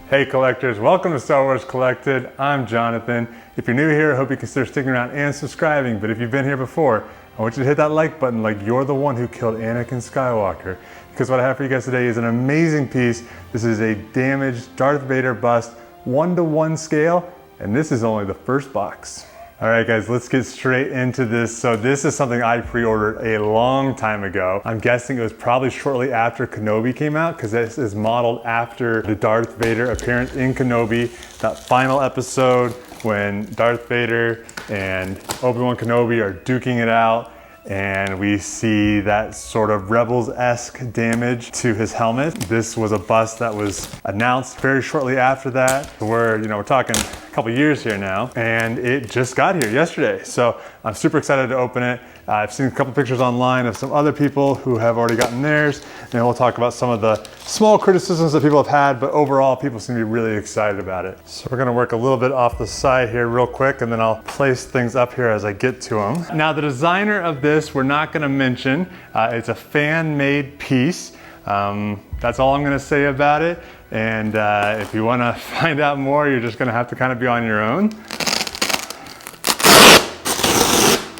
Hey collectors, welcome to Star Wars Collected. I'm Jonathan. If you're new here, I hope you consider sticking around and subscribing. But if you've been here before, I want you to hit that like button like you're the one who killed Anakin Skywalker. Because what I have for you guys today is an amazing piece. This is a damaged Darth Vader bust, 1:1 scale, and this is only the first box. All right guys, let's get straight into this. So this is something I pre-ordered a long time ago. I'm guessing it was probably shortly after Kenobi came out, because this is modeled after the Darth Vader appearance in Kenobi, that final episode when Darth Vader and Obi-Wan Kenobi are duking it out, and we see that sort of Rebels-esque damage to his helmet. This was a bust that was announced very shortly after that. We're talking a couple years here now, and it just got here yesterday. So I'm super excited to open it. I've seen a couple pictures online of some other people who have already gotten theirs, and we'll talk about some of the small criticisms that people have had, but overall people seem to be really excited about it. So we're gonna work a little bit off the side here real quick, and then I'll place things up here as I get to them. Now the designer of this, we're not gonna mention. It's a fan-made piece. That's all I'm gonna say about it. And if you wanna find out more, you're just gonna have to kind of be on your own.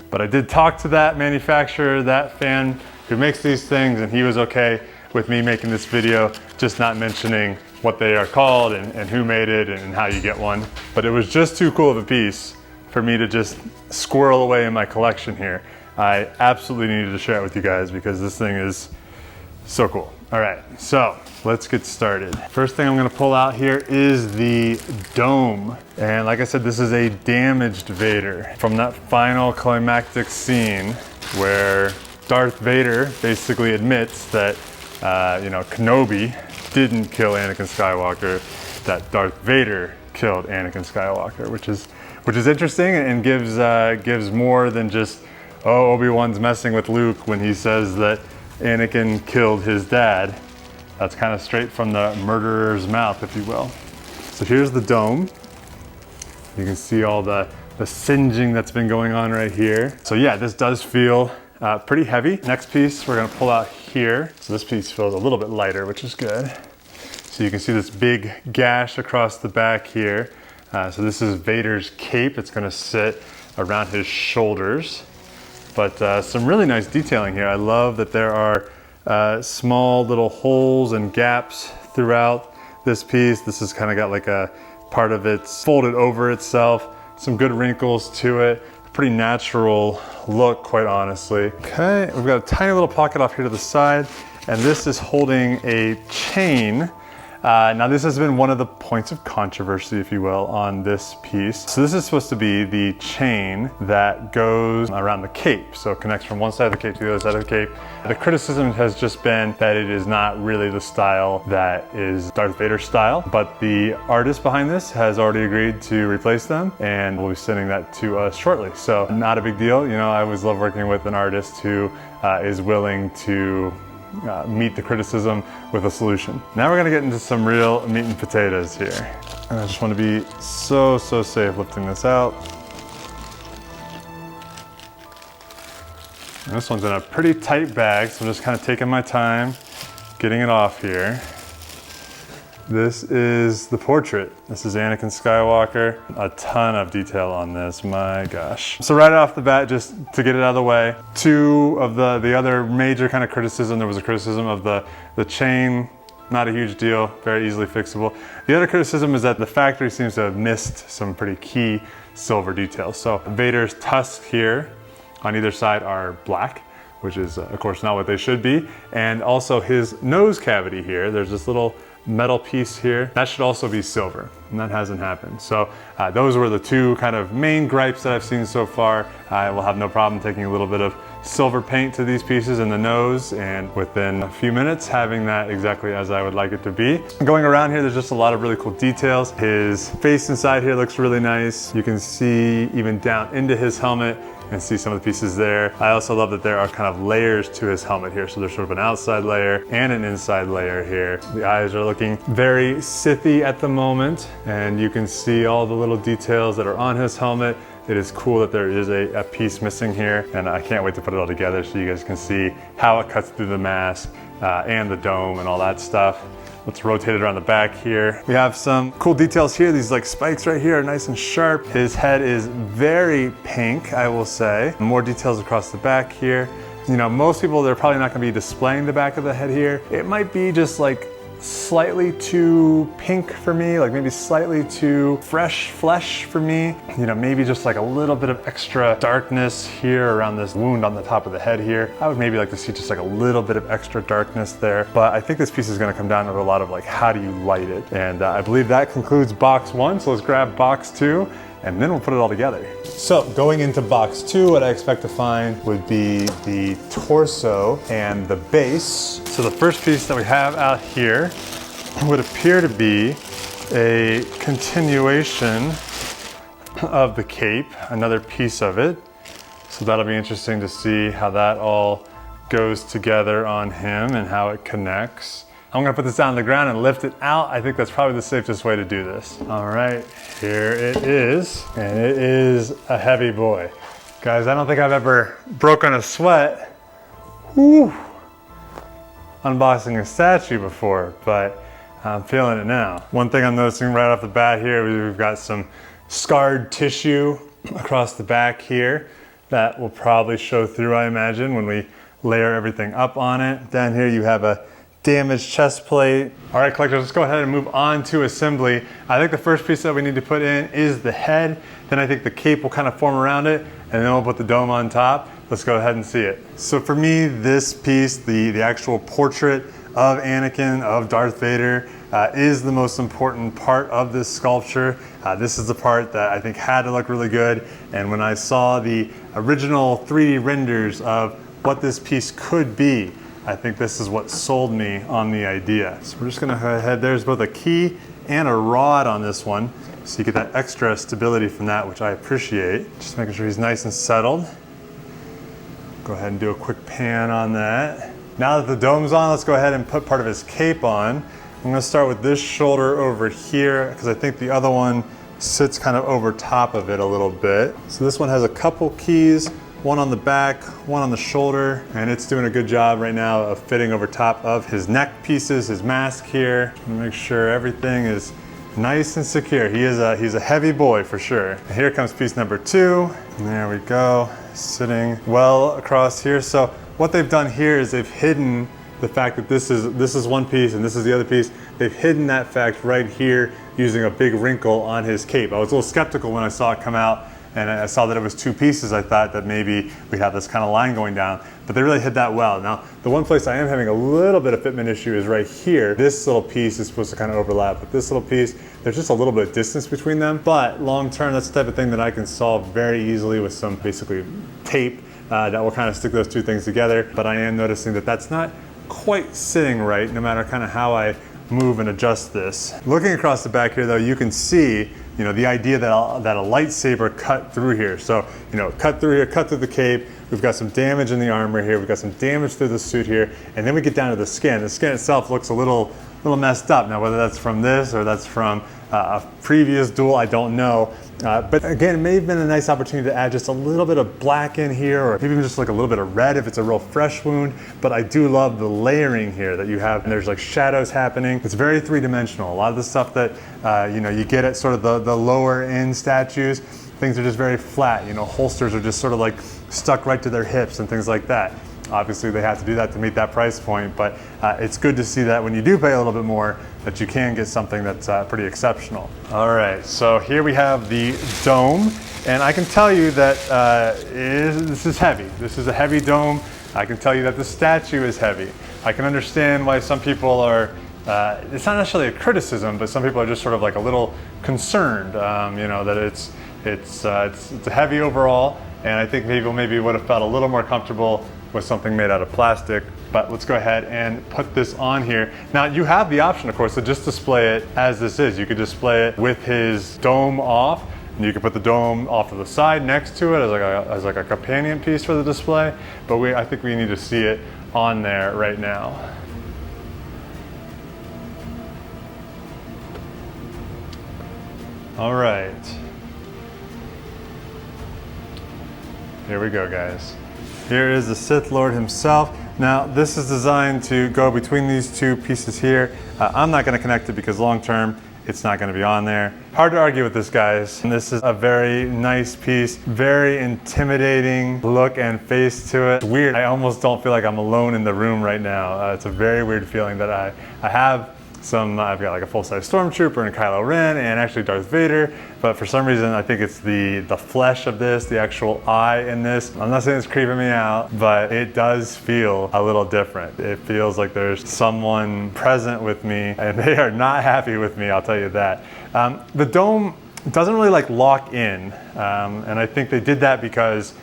But I did talk to that manufacturer, that fan who makes these things, and he was okay with me making this video, just not mentioning what they are called and who made it and how you get one. But it was just too cool of a piece for me to just squirrel away in my collection here. I absolutely needed to share it with you guys because this thing is so cool. All right, so let's get started. First thing I'm gonna pull out here is the dome. And like I said, this is a damaged Vader from that final climactic scene where Darth Vader basically admits that, Kenobi didn't kill Anakin Skywalker, that Darth Vader killed Anakin Skywalker, which is interesting and gives more than just, oh, Obi-Wan's messing with Luke when he says that Anakin killed his dad. That's kind of straight from the murderer's mouth, if you will. So here's the dome. You can see all the singeing that's been going on right here. So yeah, this does feel pretty heavy. Next piece we're gonna pull out here. So this piece feels a little bit lighter, which is good. So you can see this big gash across the back here. So this is Vader's cape. It's gonna sit around his shoulders. But some really nice detailing here. I love that there are small little holes and gaps throughout this piece. This has kind of got like a part of it's folded over itself. Some good wrinkles to it. Pretty natural look, quite honestly. Okay, we've got a tiny little pocket off here to the side, and this is holding a chain. Now this has been one of the points of controversy, if you will, on this piece. So this is supposed to be the chain that goes around the cape. So it connects from one side of the cape to the other side of the cape. The criticism has just been that it is not really the style that is Darth Vader's style, but the artist behind this has already agreed to replace them, and we'll be sending that to us shortly. So not a big deal. I always love working with an artist who is willing to meet the criticism with a solution. Now we're gonna get into some real meat and potatoes here. And I just want to be so safe lifting this out. And this one's in a pretty tight bag, so I'm just kind of taking my time getting it off here. This is the portrait. This is Anakin Skywalker. A ton of detail on this, my gosh. So right off the bat, just to get it out of the way, two of the other major kind of criticism, there was a criticism of the chain, not a huge deal, very easily fixable. The other criticism is that the factory seems to have missed some pretty key silver details. So Vader's tusks here on either side are black, which is of course not what they should be. And also his nose cavity here, there's this little metal piece here. That should also be silver, and that hasn't happened. So those were the two kind of main gripes that I've seen so far. I will have no problem taking a little bit of silver paint to these pieces in the nose, and within a few minutes having that exactly as I would like it to be. Going around here, there's just a lot of really cool details. His face inside here looks really nice. You can see even down into his helmet and see some of the pieces there. I also love that there are kind of layers to his helmet here. So there's sort of an outside layer and an inside layer here. The eyes are looking very Sithy at the moment, and you can see all the little details that are on his helmet. it is cool that there is a piece missing here, and I can't wait to put it all together so you guys can see how it cuts through the mask and the dome and all that stuff. Let's rotate it around the back here. We have some cool details here. These like spikes right here are nice and sharp. His head is very pink, I will say. More details across the back here. You know, most people, they're probably not gonna be displaying the back of the head here. It might be just like slightly too pink for me, like maybe slightly too fresh flesh for me. You know, maybe just like a little bit of extra darkness here around this wound on the top of the head here. I would maybe like to see just like a little bit of extra darkness there. But I think this piece is gonna come down to a lot of like, how do you light it? And I believe that concludes box 1. So let's grab box 2 and then we'll put it all together. So going into box 2, what I expect to find would be the torso and the base. So the first piece that we have out here would appear to be a continuation of the cape, another piece of it. So that'll be interesting to see how that all goes together on him and how it connects. I'm gonna put this down on the ground and lift it out. I think that's probably the safest way to do this. All right, here it is. And it is a heavy boy. Guys, I don't think I've ever broken a sweat unboxing a statue before, but I'm feeling it now. One thing I'm noticing right off the bat here, we've got some scarred tissue across the back here. That will probably show through, I imagine, when we layer everything up on it. Down here you have a damaged chest plate. All right, collectors, let's go ahead and move on to assembly. I think the first piece that we need to put in is the head. Then I think the cape will kind of form around it, and then we'll put the dome on top. Let's go ahead and see it. So for me, this piece, the actual portrait of Anakin, of Darth Vader, is the most important part of this sculpture. This is the part that I think had to look really good. And when I saw the original 3D renders of what this piece could be, I think this is what sold me on the idea. So we're just gonna go ahead, there's both a key and a rod on this one. So you get that extra stability from that, which I appreciate. Just making sure he's nice and settled. Go ahead and do a quick pan on that. Now that the dome's on, let's go ahead and put part of his cape on. I'm gonna start with this shoulder over here, because I think the other one sits kind of over top of it a little bit. So this one has a couple keys, one on the back, one on the shoulder, and it's doing a good job right now of fitting over top of his neck pieces, his mask here. Make sure everything is nice and secure. He's a heavy boy for sure. And here comes piece number 2. And there we go, sitting well across here. So what they've done here is they've hidden the fact that this is one piece and this is the other piece. They've hidden that fact right here using a big wrinkle on his cape. I was a little skeptical when I saw it come out and I saw that it was 2 pieces. I thought that maybe we'd have this kind of line going down, but they really hid that well. Now, the one place I am having a little bit of fitment issue is right here. This little piece is supposed to kind of overlap with this little piece. There's just a little bit of distance between them, but long term, that's the type of thing that I can solve very easily with some basically tape that will kind of stick those 2 things together. But I am noticing that that's not quite sitting right, no matter kind of how I move and adjust this. Looking across the back here though, you can see, you know, the idea that a lightsaber cut through here. So, you know, cut through here, cut through the cape. We've got some damage in the armor here. We've got some damage through the suit here. And then we get down to the skin. The skin itself looks a little messed up. Now, whether that's from this or that's from a previous duel, I don't know. But again, it may have been a nice opportunity to add just a little bit of black in here, or maybe even just like a little bit of red if it's a real fresh wound. But I do love the layering here that you have. And there's like shadows happening. It's very 3-dimensional. A lot of the stuff that you know, you get at sort of the lower end statues, things are just very flat. You know, holsters are just sort of like stuck right to their hips and things like that. Obviously, they have to do that to meet that price point, but it's good to see that when you do pay a little bit more, that you can get something that's pretty exceptional. All right, so here we have the dome, and I can tell you that this is heavy. This is a heavy dome. I can tell you that the statue is heavy. I can understand why some people are, it's not necessarily a criticism, but some people are just sort of like a little concerned, you know, that it's a heavy overall, and I think people maybe would have felt a little more comfortable with something made out of plastic. But let's go ahead and put this on here. Now you have the option, of course, to just display it as this is. You could display it with his dome off, and you could put the dome off to the side next to it as like a companion piece for the display. But I think we need to see it on there right now. All right. Here we go, guys. Here is the Sith Lord himself. Now, this is designed to go between these two pieces here. I'm not gonna connect it because long term, it's not gonna be on there. Hard to argue with this, guys. And this is a very nice piece, very intimidating look and face to it. It's weird, I almost don't feel like I'm alone in the room right now. It's a very weird feeling that I have I've got like a full-size Stormtrooper and Kylo Ren and actually Darth Vader, but for some reason I think it's the flesh of this, the actual eye in this. I'm not saying it's creeping me out, but it does feel a little different. It feels like there's someone present with me and they are not happy with me, I'll tell you that. The dome doesn't really like lock in, and I think they did that because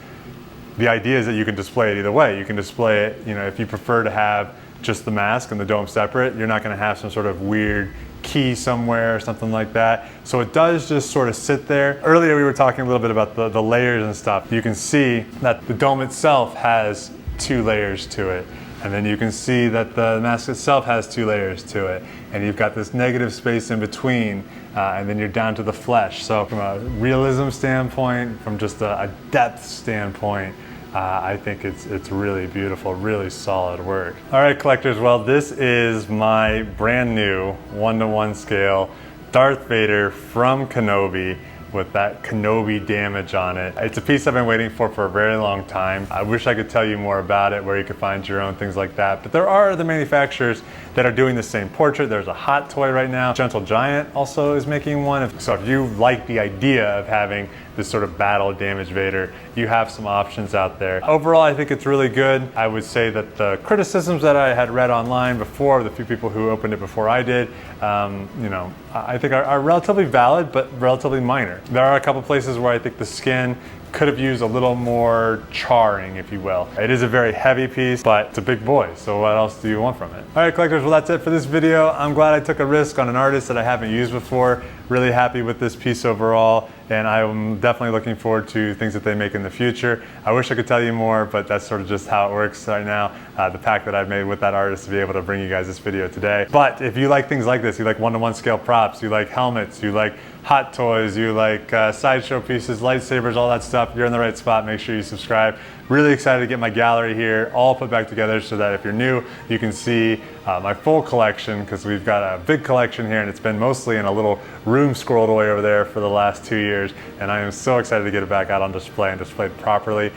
the idea is that you can display it either way. You can display it, you know, if you prefer to have just the mask and the dome separate, you're not going to have some sort of weird key somewhere or something like that. So it does just sort of sit there. Earlier we were talking a little bit about the layers and stuff. You can see that the dome itself has 2 layers to it. And then you can see that the mask itself has 2 layers to it. And you've got this negative space in between, and then you're down to the flesh. So from a realism standpoint, from just a depth standpoint, I think it's really beautiful, really solid work. All right, collectors, well, this is my brand new 1:1 scale Darth Vader from Kenobi with that Kenobi damage on it. It's a piece I've been waiting for a very long time. I wish I could tell you more about it, where you could find your own, things like that. But there are other manufacturers that are doing the same portrait. There's a hot toy right now. Gentle Giant also is making one. So if you like the idea of having this sort of battle damage Vader, you have some options out there. Overall, I think it's really good. I would say that the criticisms that I had read online before, the few people who opened it before I did, you know, I think are relatively valid, but relatively minor. There are a couple places where I think the skin could have used a little more charring, if you will. It is a very heavy piece, but it's a big boy, so what else do you want from it? All right, collectors, well, that's it for this video. I'm glad I took a risk on an artist that I haven't used before. Really happy with this piece overall, and I'm definitely looking forward to things that they make in the future. I wish I could tell you more, but that's sort of just how it works right now. The pact that I've made with that artist to be able to bring you guys this video today. But if you like things like this, you like 1:1 scale props, you like helmets, you like hot toys, you like sideshow pieces, lightsabers, all that stuff, you're in the right spot. Make sure you subscribe. Really excited to get my gallery here all put back together so that if you're new, you can see my full collection, because we've got a big collection here and it's been mostly in a little room squirreled away over there for the last 2 years, and I am so excited to get it back out on display and displayed properly.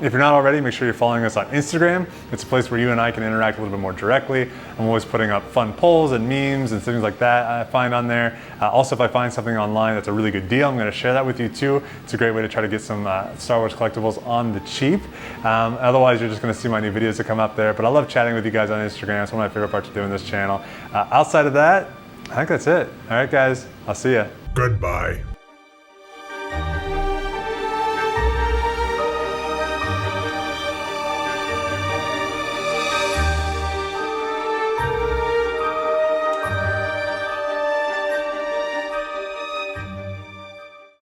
If you're not already, make sure you're following us on Instagram. It's a place where you and I can interact a little bit more directly. I'm always putting up fun polls and memes and things like that I find on there. Also, if I find something online that's a really good deal, I'm going to share that with you too. It's a great way to try to get some Star Wars collectibles on the cheap. Otherwise, you're just going to see my new videos that come up there. But I love chatting with you guys on Instagram. It's one of my favorite parts of doing this channel. Outside of that, I think that's it. All right, guys, I'll see ya. Goodbye.